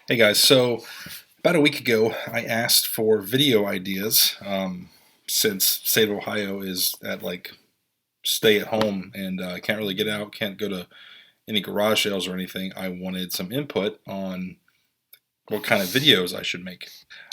Hey guys, so about a week ago I asked for video ideas since state of Ohio is at like stay at home and I can't really get out, can't go to any garage sales or anything. I wanted some input on what kind of videos I should make.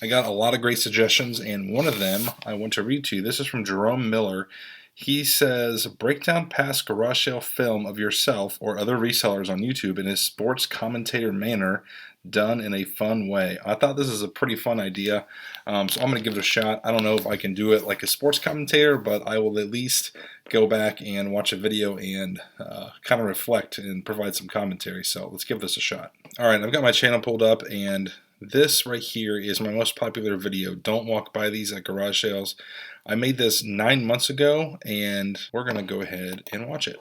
I got a lot of great suggestions, and one of them I want to read to you. This is from Jerome Miller. He says, break down past garage sale film of yourself or other resellers on YouTube in a sports commentator manner, done in a fun way. I thought this is a pretty fun idea, so I'm going to give it a shot. I don't know if I can do it like a sports commentator, but I will at least go back and watch a video and kind of reflect and provide some commentary. So let's give this a shot. Alright, I've got my channel pulled up, and this right here is my most popular video. Don't walk by these at garage sales. I made this 9 months ago, and we're going to go ahead and watch it.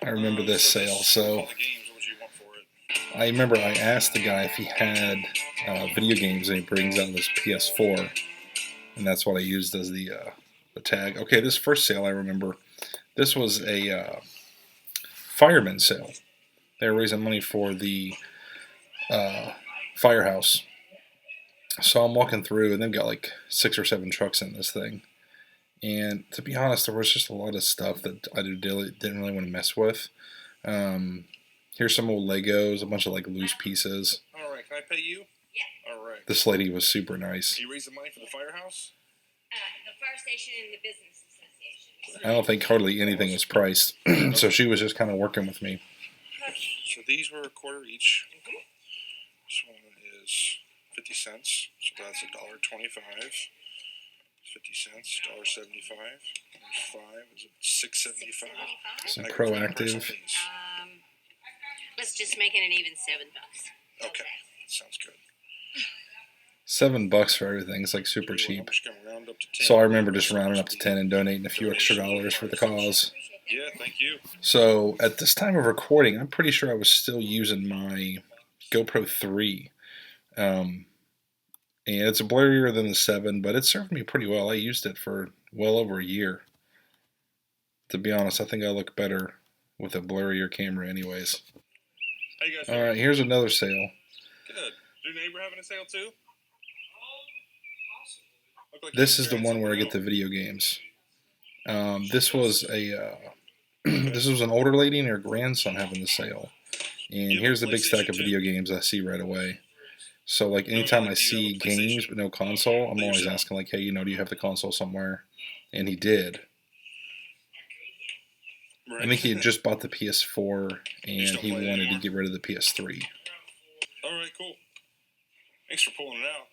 I remember this sale, so I remember I asked the guy if he had video games, and he brings out this PS4, and that's what I used as the tag. Okay, this first sale I remember, this was a fireman sale. They were raising money for the firehouse. So I'm walking through, and they've got like 6 or 7 trucks in this thing. And to be honest, there was just a lot of stuff that I didn't really want to mess with. Here's some old Legos, a bunch of like loose pieces. All right, can I pay you? Yeah. All right. This lady was super nice. Are you raising money for the firehouse? The fire station and the business association. I don't think hardly anything was priced, so she was just kind of working with me. So these were a quarter each. This one is 50 cents, so that's $1.25. 50 cents, $1.75. There's 5 is $6.75. Some proactive. Let's just make it an even $7. Okay, sounds good. $7 for everything. It's like super cheap. I'm just gonna round up to 10. So I remember just rounding up to 10 and donating a few extra dollars for the cause. Yeah, thank you. So at this time of recording, I'm pretty sure I was still using my GoPro 3. And it's blurrier than the 7, but it served me pretty well. I used it for well over a year. To be honest, I think I look better with a blurrier camera anyways. How you guys doing? Alright, here's another sale. Good. Is your neighbor having a sale too? This is the one where I get the video games. This was this was an older lady and her grandson having the sale. And here's the big stack of video games I see right away. So like anytime I see games but no console, I'm always asking like, hey, do you have the console somewhere? And he did. I think he had just bought the PS4 and he wanted to get rid of the PS3. Alright, cool. Thanks for pulling it out.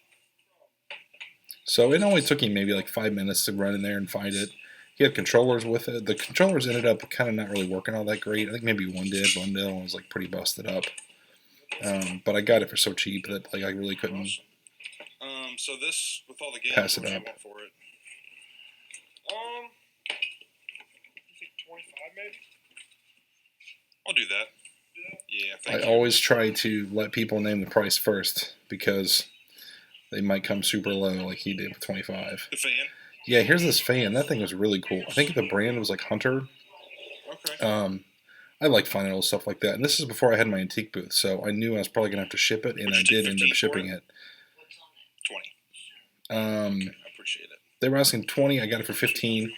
So it only took him maybe like 5 minutes to run in there and find it. He had controllers with it. The controllers ended up kind of not really working all that great. I think maybe one did. One was like pretty busted up. But I got it for so cheap that like I really couldn't So this with all the games, pass it what up. you want for it? You think 25 maybe? I'll do that. Yeah, I thank you. always try to let people name the price first because they might come super low like he did with 25. The fan? Yeah, here's this fan. That thing was really cool. I think the brand was like Hunter. Okay. I like finding old stuff like that. And this is before I had my antique booth, so I knew I was probably going to have to ship it, and I did end up shipping it. 20. I appreciate it. They were asking 20. I got it for 15.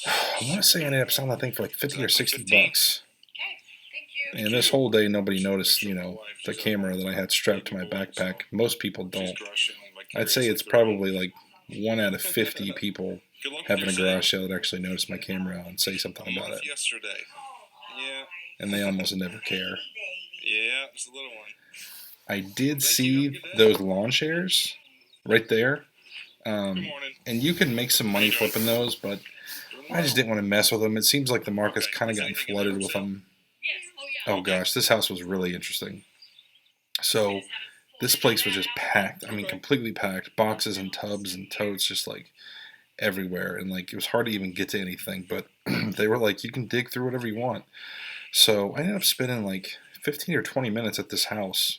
I want to say I ended up selling that thing for like 50 or 60 bucks. And this whole day, nobody noticed, the camera that I had strapped to my backpack. Most people don't. I'd say it's probably like 1 out of 50 people having a garage sale that actually notice my camera and say something about it. Yesterday. Yeah. And they almost never care. Yeah, it's a little one. I did see those lawn chairs right there. And you can make some money flipping those, but I just didn't want to mess with them. It seems like the market's kind of gotten flooded with them. Oh gosh, this house was really interesting. So this place was just packed. I mean, completely packed. Boxes and tubs and totes just like everywhere. And like it was hard to even get to anything. But they were like, you can dig through whatever you want. So I ended up spending like 15 or 20 minutes at this house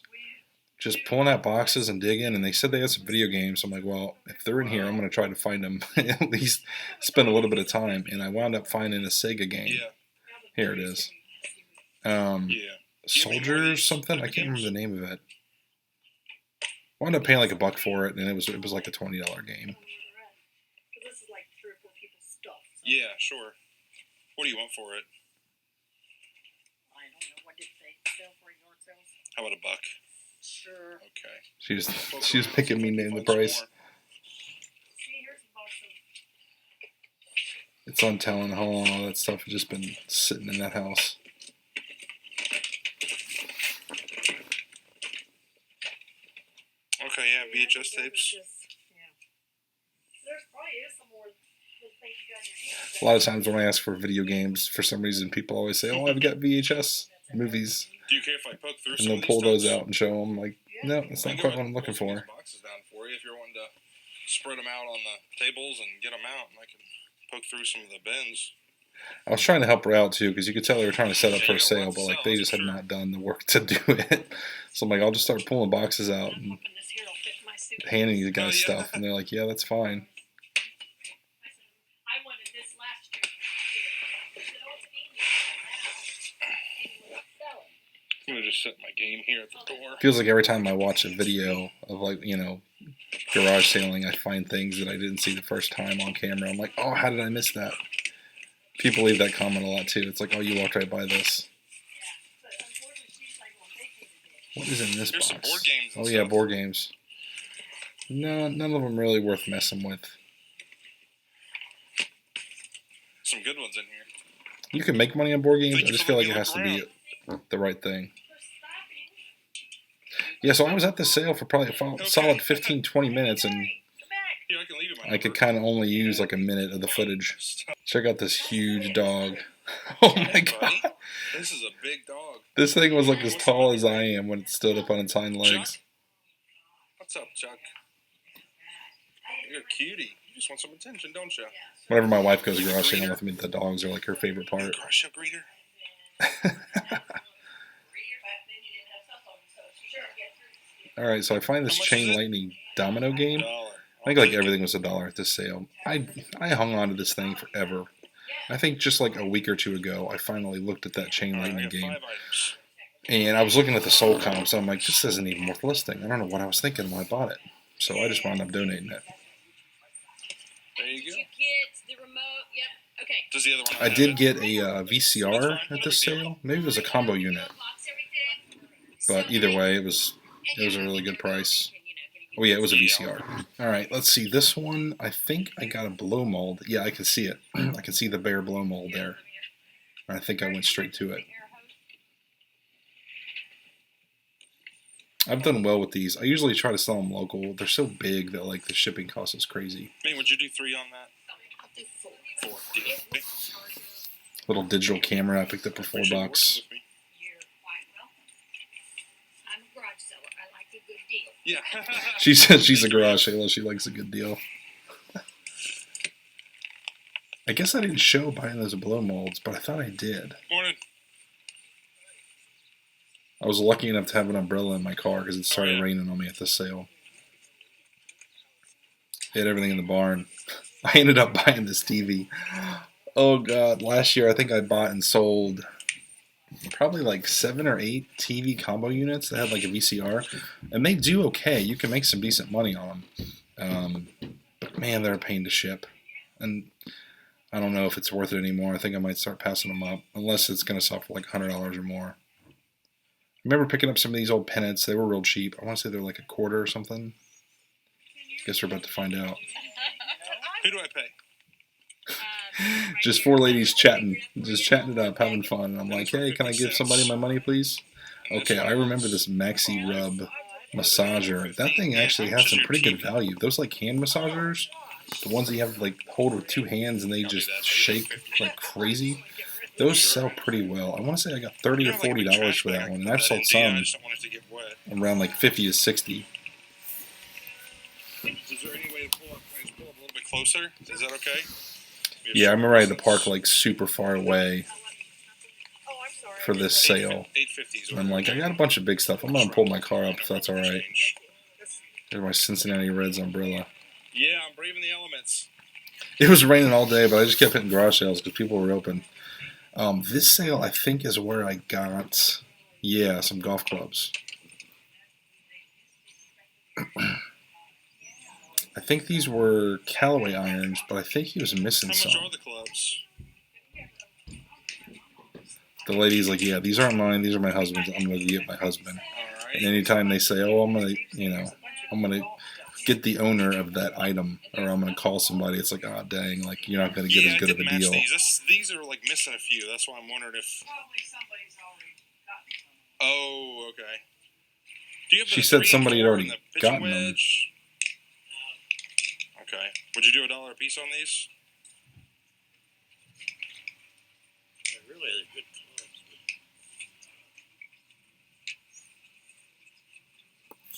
just pulling out boxes and digging. And they said they had some video games. I'm like, well, if they're in here, I'm going to try to find them. At least spend a little bit of time. And I wound up finding a Sega game. Yeah. Here it is. Yeah. Soldier something. I can't remember the name of it. I wound up paying like $1 for it, and it was like a $20 game. This is like 3 or 4 people's stuff. So Yeah, sure. What do you want for it? I don't know. What did they sell for yard sales? How about $1? Sure. Okay. She was picking me name the price. See, here's a box of. It's on Town Hall and all that stuff. It's just been sitting in that house. Okay, yeah, VHS tapes. Yeah. There's probably is some more things you got in your hand. A lot of times when I ask for video games, for some reason people always say, "Oh, I've got VHS movies," Do you care if I poke through and some they'll of these pull those tubs? out and show them. Like, no, that's not quite what I'm looking Pull some of for. these boxes down for you if you're wanting to spread them out on the tables and get them out, and I can poke through some of the bins. I was trying to help her out too because you could tell they were trying to set up for a sale, but like they just had not done the work to do it. So I'm like, I'll just start pulling boxes out I'm and hoping this here will fit my suit. handing you guys Oh, yeah. stuff, and they're like, "Yeah, that's fine." I wanted this last year. I said, oh, it's Amy. And we'll sell it. I'm gonna just set my game here at the door. Feels like every time I watch a video of like garage sailing, I find things that I didn't see the first time on camera. I'm like, "Oh, how did I miss that?" People leave that comment a lot too. It's like, "Oh, you walked right by this." But unfortunately, she's like, well, they paid it. What is in this There's box? some board games and Oh yeah, stuff. board games. No, none of them really worth messing with. Some good ones in here. You can make money on board games. Thank I you just for feel like letting it me has to look be the right thing. For stopping. Yeah, so I was at the sale for probably a solid 15, 20 minutes, and Come back. Here, I can leave you my I could number. kind of only use like a minute of the footage. Stop. Check out this huge dog. Oh my Hey, buddy. god. This is a big dog. This thing was like as tall as I am when it stood up on its hind legs. Chuck? What's up, Chuck? You're a cutie. You just want some attention, don't you? Whenever my wife goes garage sailing with me, the dogs are like her favorite part. Crush a greeter. Alright, so I find this How much chain is it? lightning domino game. $1. I think like everything was $1 at this sale. I hung on to this thing forever. I think just like a week or two ago, I finally looked at that chain All right, I lightning got game. 5 items. And I was looking at the soul comp, so I'm like, this isn't even worth listing. I don't know what I was thinking when I bought it. So I just wound up donating it. There you Did go. you get the remote? Yep. Okay. Does the other one I have did it? get a VCR at this sale. Maybe it was a combo unit. Box everything. But either way, it was a really good price. Oh yeah, it was a VCR. Alright, let's see. This one, I think I got a blow mold. Yeah, I can see it. I can see the bare blow mold there. I think I went straight to it. I've done well with these. I usually try to sell them local. They're so big that like the shipping cost is crazy. I mean, would you do 3 on that? I'll do 4. 4. Deal. Okay. Little digital camera I picked up for $4. Appreciate you working with me. You're quite welcome. I'm a garage seller. I like a good deal. Yeah. She says she's a garage sailor. She likes a good deal. I guess I didn't show buying those blow molds, but I thought I did. Morning. I was lucky enough to have an umbrella in my car because it started raining on me at the sale. They had everything in the barn. I ended up buying this TV. Oh god, last year I think I bought and sold probably like 7 or 8 TV combo units that had like a VCR, and they do okay. You can make some decent money on them, but man, they're a pain to ship, and I don't know if it's worth it anymore. I think I might start passing them up unless it's going to sell for like $100 or more. I remember picking up some of these old pennants. They were real cheap. I want to say they're like $25 or something. Guess we're about to find out. Who do I pay? Just 4 ladies chatting, just chatting it up, having fun. And I'm like, hey, can I give somebody my money, please? Okay, I remember this Maxi Rub massager. That thing actually has some pretty good value. Those like hand massagers, the ones that you have to like hold with 2 hands and they just shake like crazy. Those sell pretty well. I want to say I got $30 or $40 for that one, and I've sold I some just don't want it to get wet. around like 50 to 60. Is there any way to pull up? Can I just pull up a little bit closer? Is that okay? Yeah, I remember I had to park like super far away Oh, I'm sorry. for this sale. 850s. And I'm like, I got a bunch of big stuff. I'm gonna pull my car up if that's all right. There's my Cincinnati Reds umbrella. Yeah, I'm braving the elements. It was raining all day, but I just kept hitting garage sales because people were open. This sale, I think, is where I got, yeah, some golf clubs. I think these were Callaway irons, but I think he was missing How some. much are the clubs? The lady's like, yeah, these aren't mine. These are my husband's. I'm going to get my husband. All right. And anytime they say, oh, I'm going to get the owner of that item, or I'm going to call somebody, it's like, oh, dang, like, you're not going to get as good of a deal. These are like missing a few. That's why I'm wondering if. Probably somebody's already gotten some. Oh, okay. Do you have the She said 3 somebody had and already the pitching gotten them. wedge? Okay. Would you do $1 a piece on these? They're really good clubs.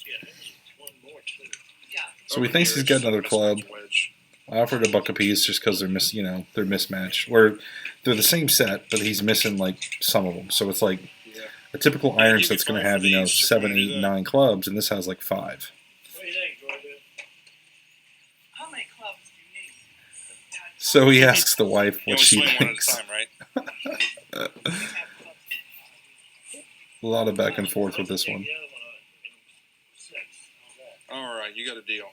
Yeah, there's one more too. Yeah. So he thinks he's got another club. I offered $1 a piece just because they're they're mismatched. Or they're the same set, but he's missing like some of them. So it's like a typical iron set's going to have 7, 8, 9 clubs, and this has like 5. What do you think, Georgia? How many clubs do you need? So he asks the wife You what only she swing thinks. one at a time, right? A lot of back and forth with this Take one. the other one in 6. How's that? All right, you got a deal.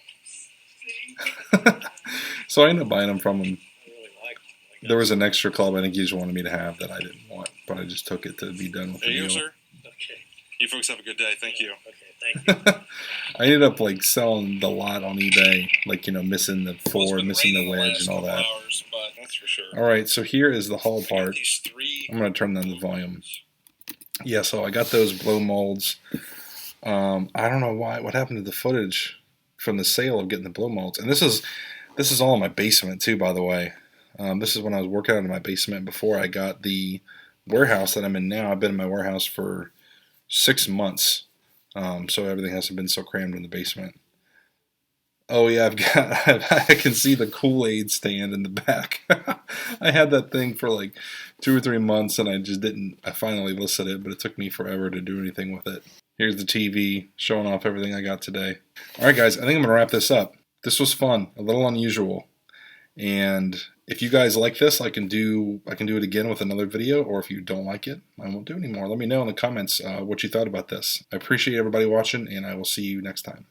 So I ended up buying them from him. I really like them. There was an extra club I think he just wanted me to have that I didn't want, but I just took it to be done with There the you go, deal. sir. Okay. You folks have a good day. Thank you. Okay, thank you. I ended up like selling the lot on eBay, like missing the Well, it's four, been missing the raining wedge, last and all couple that. Hours, but that's for sure. All right, so here is the haul We got part. these 3. I'm gonna turn down the volume. Yeah, so I got those blow molds. I don't know why. What happened to the footage from the sale of getting the blow molds? And this is all in my basement too, by the way. This is when I was working out in my basement before I got the warehouse that I'm in now. I've been in my warehouse for 6 months, so everything hasn't been so crammed in the basement. Oh yeah, I can see the Kool-Aid stand in the back. I had that thing for like 2 or 3 months, and I finally listed it, but it took me forever to do anything with it. Here's the TV showing off everything I got today. All right, guys, I think I'm gonna wrap this up. This was fun, a little unusual, and if you guys like this, I can do it again with another video, or if you don't like it, I won't do it anymore. Let me know in the comments what you thought about this. I appreciate everybody watching, and I will see you next time.